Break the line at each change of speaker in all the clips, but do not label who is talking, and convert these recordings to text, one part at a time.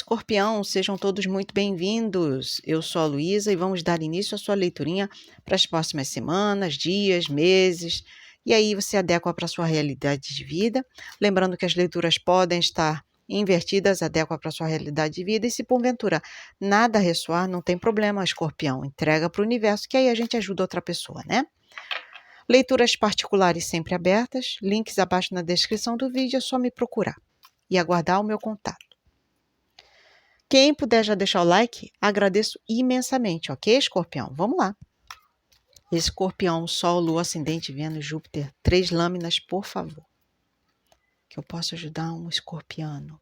Escorpião, sejam todos muito bem-vindos. Eu sou a Luísa e vamos dar início à sua leiturinha para as próximas semanas, dias, meses. E aí você adequa para a sua realidade de vida. Lembrando que as leituras podem estar invertidas, adequa para a sua realidade de vida. E se porventura nada ressoar, não tem problema, Escorpião. Entrega para o universo, que aí a gente ajuda outra pessoa, né? Leituras particulares sempre abertas. Links abaixo na descrição do vídeo, é só me procurar e aguardar o meu contato. Quem puder já deixar o like, agradeço imensamente, ok, Escorpião? Vamos lá. Escorpião, Sol, Lua, Ascendente, Vênus, Júpiter. 3 lâminas, por favor. Que eu possa ajudar um escorpiano.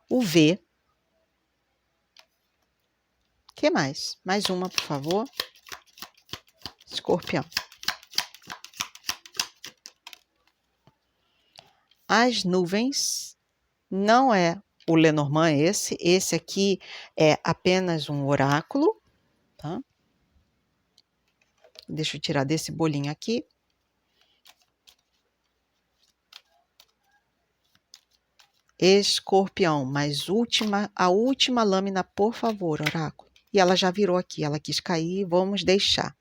O V. Que mais? Mais uma, por favor. Escorpião. As nuvens. Não é o Lenormand esse. Esse aqui é apenas um oráculo. Tá? Deixa eu tirar desse bolinho aqui. Escorpião, mas a última lâmina, por favor, oráculo. E ela já virou aqui, ela quis cair, vamos deixar.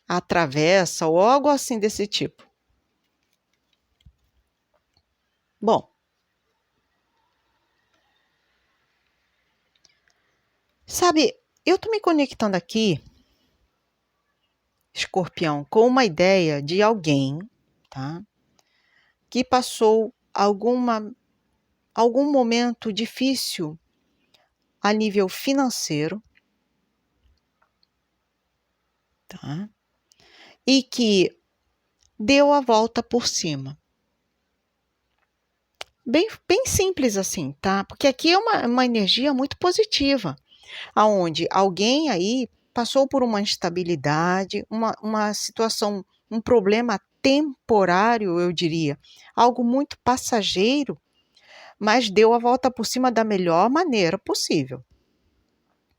Atravessa ou algo assim desse tipo. Bom. Sabe, eu tô me conectando aqui, Escorpião, com uma ideia de alguém, tá? Que passou algum momento difícil a nível financeiro, tá? E que deu a volta por cima. Bem simples assim, tá? Porque aqui é uma energia muito positiva, aonde alguém aí passou por uma instabilidade, uma situação, um problema temporário, eu diria, algo muito passageiro, mas deu a volta por cima da melhor maneira possível,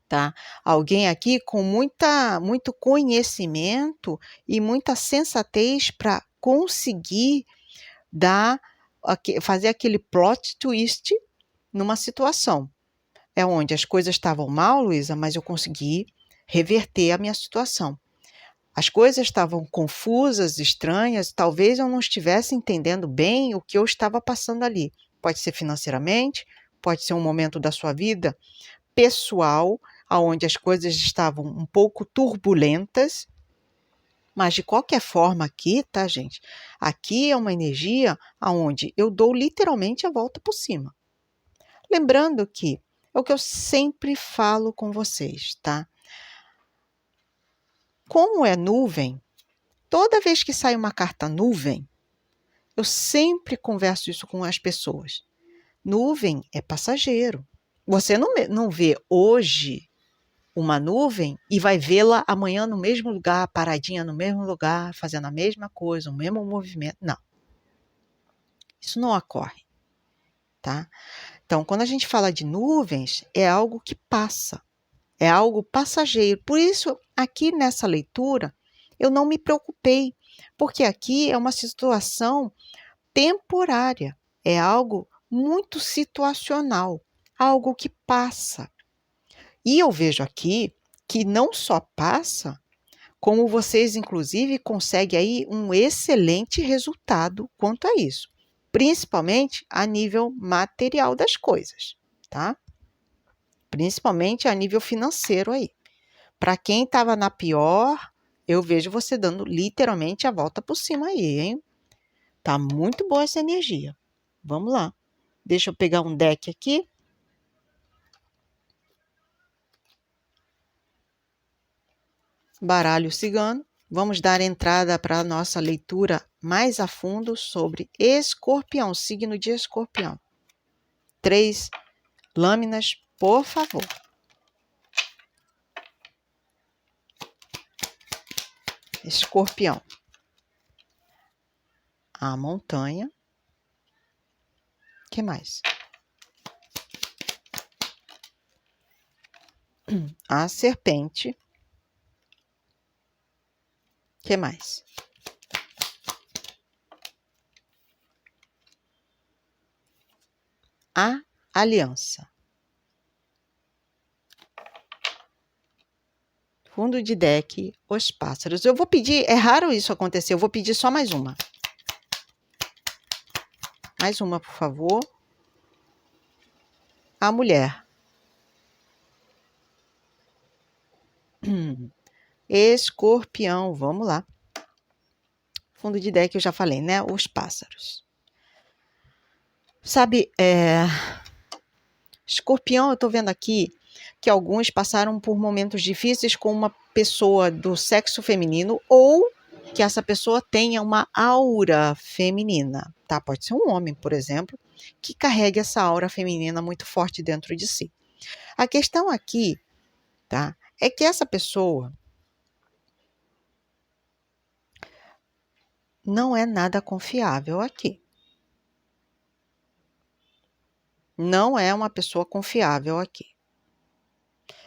tá? Alguém aqui com muito conhecimento e muita sensatez para conseguir fazer aquele plot twist numa situação. É onde as coisas estavam mal, Luísa, mas eu consegui reverter a minha situação. As coisas estavam confusas, estranhas, talvez eu não estivesse entendendo bem o que eu estava passando ali. Pode ser financeiramente, pode ser um momento da sua vida pessoal, onde as coisas estavam um pouco turbulentas, mas de qualquer forma aqui, tá, gente? Aqui é uma energia onde eu dou literalmente a volta por cima. Lembrando que é o que eu sempre falo com vocês, tá? Como é nuvem, toda vez que sai uma carta nuvem, eu sempre converso isso com as pessoas. Nuvem é passageiro. Você não vê hoje uma nuvem e vai vê-la amanhã no mesmo lugar, paradinha no mesmo lugar, fazendo a mesma coisa, o mesmo movimento. Não. Isso não ocorre, tá? Então, quando a gente fala de nuvens, é algo que passa, é algo passageiro. Por isso, aqui nessa leitura, eu não me preocupei, porque aqui é uma situação temporária, é algo muito situacional, algo que passa. E eu vejo aqui que não só passa, como vocês, inclusive, conseguem aí um excelente resultado quanto a isso. Principalmente a nível material das coisas, tá? Principalmente a nível financeiro aí. Para quem estava na pior, eu vejo você dando literalmente a volta por cima aí, hein? Tá muito boa essa energia. Vamos lá. Deixa eu pegar um deck aqui. Baralho cigano. Vamos dar entrada para a nossa leitura mais a fundo sobre Escorpião, signo de Escorpião. 3 lâminas, por favor. Escorpião. A montanha. Que mais? A serpente. Que mais? A aliança. Fundo de deck, os pássaros. Eu vou pedir, é raro isso acontecer, eu vou pedir só mais uma. Mais uma, por favor. A mulher. Escorpião, vamos lá. Fundo de deck eu já falei, né? Os pássaros. Sabe, Escorpião, eu tô vendo aqui que alguns passaram por momentos difíceis com uma pessoa do sexo feminino ou que essa pessoa tenha uma aura feminina, tá? Pode ser um homem, por exemplo, que carregue essa aura feminina muito forte dentro de si. A questão aqui, tá? É que essa pessoa não é nada confiável aqui. Não é uma pessoa confiável aqui.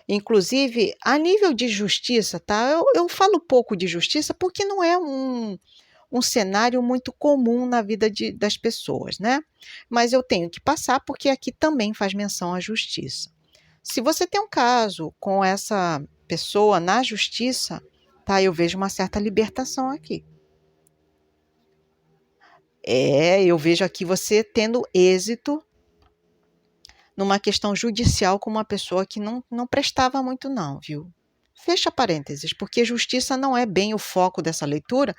Inclusive, a nível de justiça, tá? Eu falo pouco de justiça porque não é um cenário muito comum na vida das pessoas, né? Mas eu tenho que passar porque aqui também faz menção à justiça. Se você tem um caso com essa pessoa na justiça, tá? Eu vejo uma certa libertação aqui. Eu vejo aqui você tendo êxito numa questão judicial com uma pessoa que não prestava muito não, viu? Fecha parênteses, porque justiça não é bem o foco dessa leitura,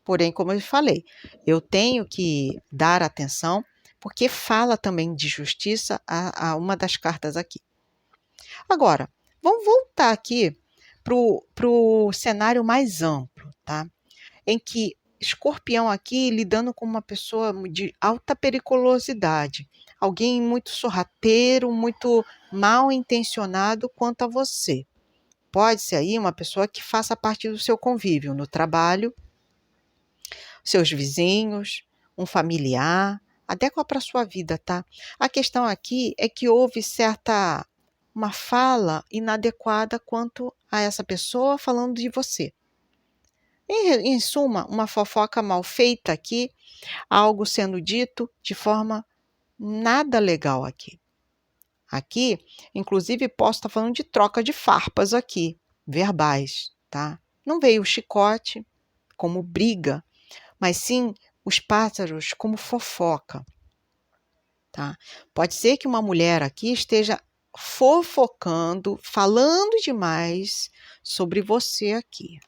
porém, como eu falei, eu tenho que dar atenção, porque fala também de justiça a uma das cartas aqui. Agora, vamos voltar aqui para o cenário mais amplo, tá? Em que Escorpião aqui lidando com uma pessoa de alta periculosidade, alguém muito sorrateiro, muito mal intencionado quanto a você. Pode ser aí uma pessoa que faça parte do seu convívio no trabalho, seus vizinhos, um familiar, até para a sua vida, tá? A questão aqui é que houve uma fala inadequada quanto a essa pessoa falando de você. Em suma, uma fofoca mal feita aqui, algo sendo dito de forma nada legal aqui. Aqui, inclusive, posso estar falando de troca de farpas aqui, verbais, tá? Não veio o chicote como briga, mas sim os pássaros como fofoca, tá? Pode ser que uma mulher aqui esteja fofocando, falando demais sobre você aqui.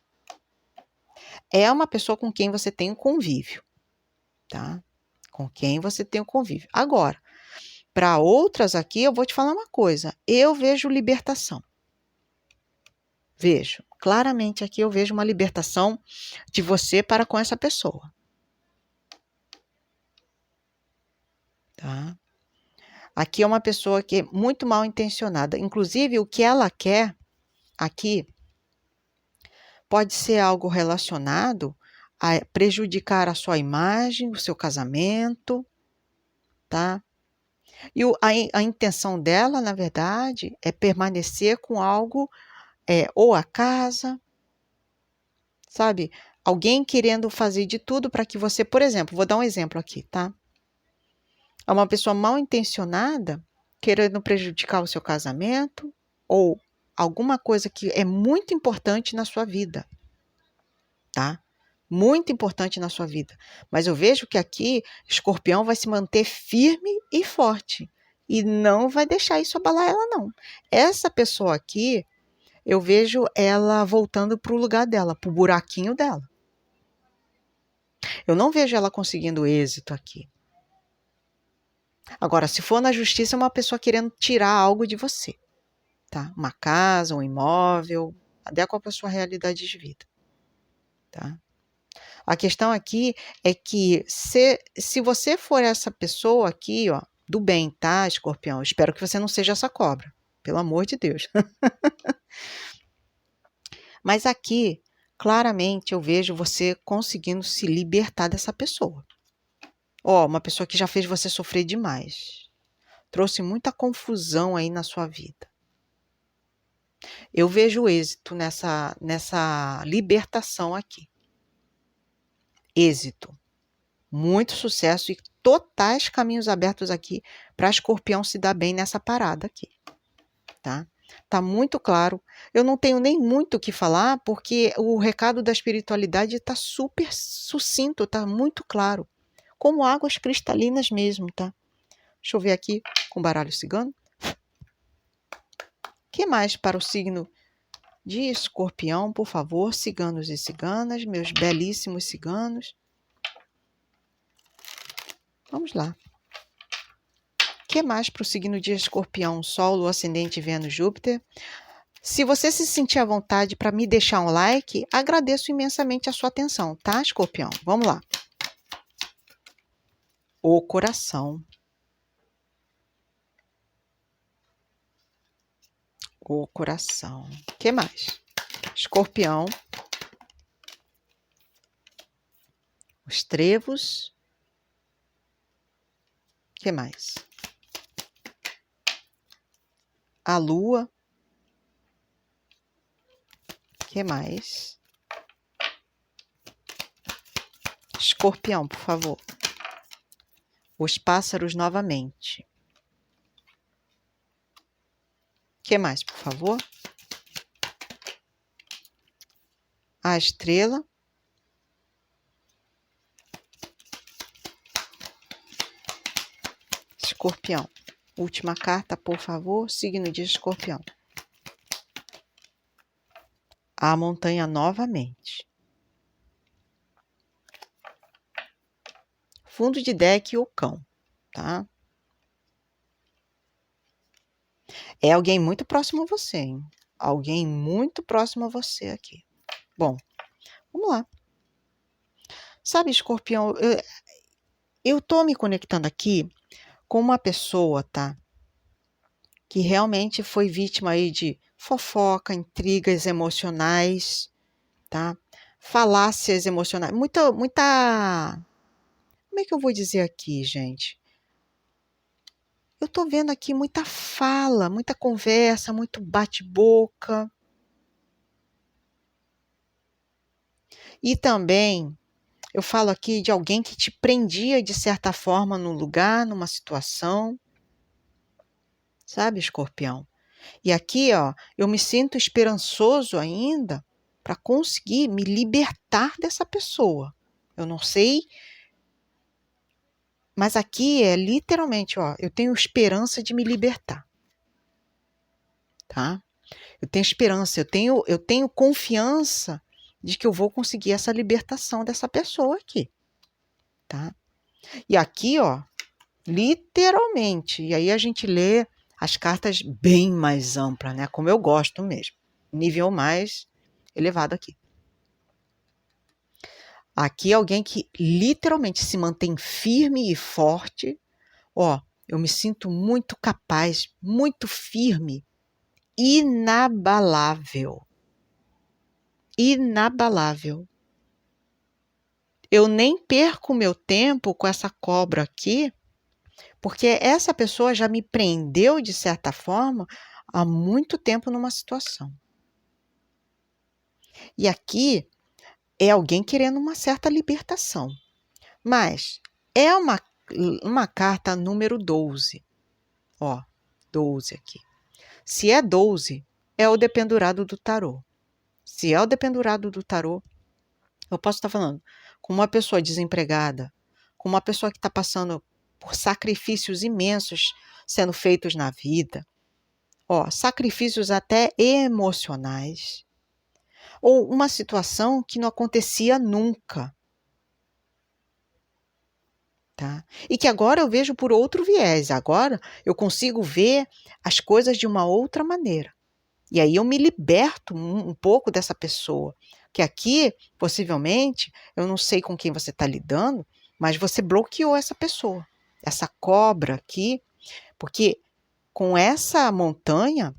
É uma pessoa com quem você tem um convívio, tá? Com quem você tem um convívio. Agora, para outras aqui, eu vou te falar uma coisa. Eu vejo libertação. Vejo. Claramente aqui eu vejo uma libertação de você para com essa pessoa. Tá? Aqui é uma pessoa que é muito mal intencionada. Inclusive, o que ela quer aqui pode ser algo relacionado a prejudicar a sua imagem, o seu casamento, tá? E a intenção dela, na verdade, é permanecer com algo, ou a casa, sabe? Alguém querendo fazer de tudo para que você, por exemplo, vou dar um exemplo aqui, tá? É uma pessoa mal intencionada querendo prejudicar o seu casamento ou alguma coisa que é muito importante na sua vida, tá? Muito importante na sua vida. Mas eu vejo que aqui Escorpião vai se manter firme e forte e não vai deixar isso abalar ela, não. Essa pessoa aqui, eu vejo ela voltando para o lugar dela, para o buraquinho dela. Eu não vejo ela conseguindo êxito aqui. Agora, se for na justiça, é uma pessoa querendo tirar algo de você, tá? Uma casa, um imóvel, adequa para a sua realidade de vida, tá? A questão aqui é que se você for essa pessoa aqui, ó, do bem, tá, Escorpião? Espero que você não seja essa cobra, pelo amor de Deus. Mas aqui, claramente, eu vejo você conseguindo se libertar dessa pessoa. Ó, uma pessoa que já fez você sofrer demais. Trouxe muita confusão aí na sua vida. Eu vejo êxito nessa libertação aqui, êxito, muito sucesso e totais caminhos abertos aqui para Escorpião se dar bem nessa parada aqui, tá? Tá muito claro. Eu não tenho nem muito o que falar, porque o recado da espiritualidade está super sucinto, tá muito claro. Como águas cristalinas mesmo, tá? Deixa eu ver aqui com baralho cigano. O que mais para o signo de Escorpião, por favor, ciganos e ciganas, meus belíssimos ciganos. Vamos lá. O que mais para o signo de Escorpião, Sol, Lua, Ascendente, Vênus, Júpiter? Se você se sentir à vontade para me deixar um like, agradeço imensamente a sua atenção, tá, Escorpião? Vamos lá. O coração. O coração. O que mais? Escorpião. Os trevos. O que mais? A lua. O que mais? Escorpião, por favor. Os pássaros novamente. O que mais, por favor? A estrela. Escorpião. Última carta, por favor. Signo de Escorpião. A montanha novamente. Fundo de deck, o cão, tá? É alguém muito próximo a você, hein? Alguém muito próximo a você aqui. Bom, vamos lá. Sabe, Escorpião, eu tô me conectando aqui com uma pessoa, tá? Que realmente foi vítima aí de fofoca, intrigas emocionais, tá? Falácias emocionais, muita... Como é que eu vou dizer aqui, gente? Eu tô vendo aqui muita fala, muita conversa, muito bate-boca. E também, eu falo aqui de alguém que te prendia de certa forma num lugar, numa situação. Sabe, Escorpião? E aqui, ó, eu me sinto esperançoso ainda para conseguir me libertar dessa pessoa. Eu não sei, mas aqui é literalmente, ó, eu tenho esperança de me libertar. Tá? Eu tenho esperança, eu tenho confiança de que eu vou conseguir essa libertação dessa pessoa aqui, tá? E aqui, ó, literalmente, e aí a gente lê as cartas bem mais amplas, né? Como eu gosto mesmo, nível mais elevado aqui. Aqui alguém que literalmente se mantém firme e forte. Ó, eu me sinto muito capaz, muito firme, inabalável. Inabalável. Eu nem perco meu tempo com essa cobra aqui, porque essa pessoa já me prendeu, de certa forma, há muito tempo numa situação. E aqui é alguém querendo uma certa libertação. Mas é uma carta número 12. Ó, 12 aqui. Se é 12, é o dependurado do tarô. Se é o dependurado do tarô, eu posso estar falando com uma pessoa desempregada, com uma pessoa que está passando por sacrifícios imensos sendo feitos na vida, ó, sacrifícios até emocionais, ou uma situação que não acontecia nunca, tá? E que agora eu vejo por outro viés, agora eu consigo ver as coisas de uma outra maneira. E aí eu me liberto um pouco dessa pessoa. Que aqui, possivelmente, eu não sei com quem você está lidando, mas você bloqueou essa pessoa. Essa cobra aqui, porque com essa montanha,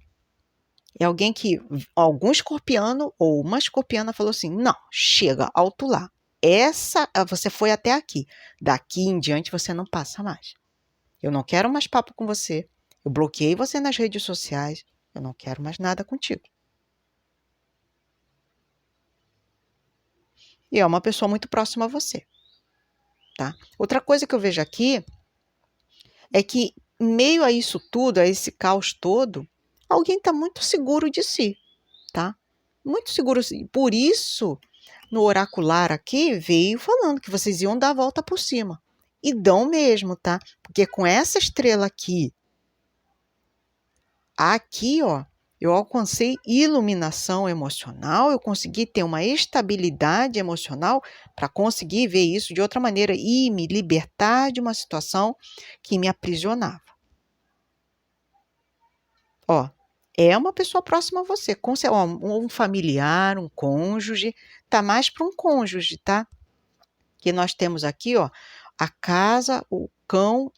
é alguém que, algum escorpiano ou uma escorpiana falou assim, não, chega, alto lá. Você foi até aqui. Daqui em diante você não passa mais. Eu não quero mais papo com você. Eu bloqueei você nas redes sociais. Eu não quero mais nada contigo. e é uma pessoa muito próxima a você, tá? Outra coisa que eu vejo aqui é que, em meio a isso tudo, a esse caos todo, alguém está muito seguro de si, tá? Muito seguro. Por isso, no oracular aqui, veio falando que vocês iam dar a volta por cima. E dão mesmo, tá? Porque com essa estrela aqui, ó, eu alcancei iluminação emocional, eu consegui ter uma estabilidade emocional para conseguir ver isso de outra maneira e me libertar de uma situação que me aprisionava. Ó, é uma pessoa próxima a você, ó, um familiar, um cônjuge, tá mais para um cônjuge, tá? Que nós temos aqui, ó, a casa, o cão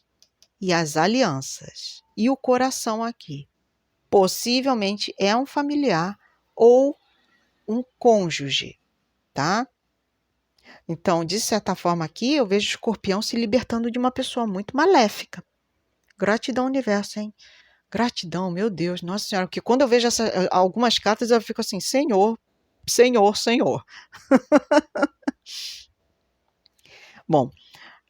e as alianças. E o coração aqui. Possivelmente é um familiar ou um cônjuge, tá? Então, de certa forma aqui, eu vejo o escorpião se libertando de uma pessoa muito maléfica. Gratidão, universo, hein? Gratidão, meu Deus, nossa senhora, porque quando eu vejo algumas cartas, eu fico assim, Senhor, Senhor, Senhor. Bom,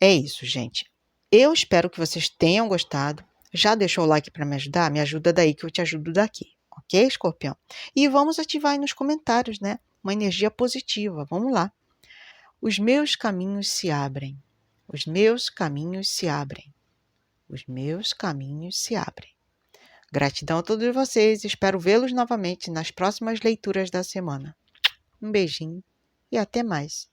é isso, gente. Eu espero que vocês tenham gostado. Já deixou o like para me ajudar? Me ajuda daí que eu te ajudo daqui, ok, escorpião? E vamos ativar aí nos comentários, né? Uma energia positiva, vamos lá. Os meus caminhos se abrem. Os meus caminhos se abrem. Os meus caminhos se abrem. Gratidão a todos vocês. Espero vê-los novamente nas próximas leituras da semana. Um beijinho e até mais.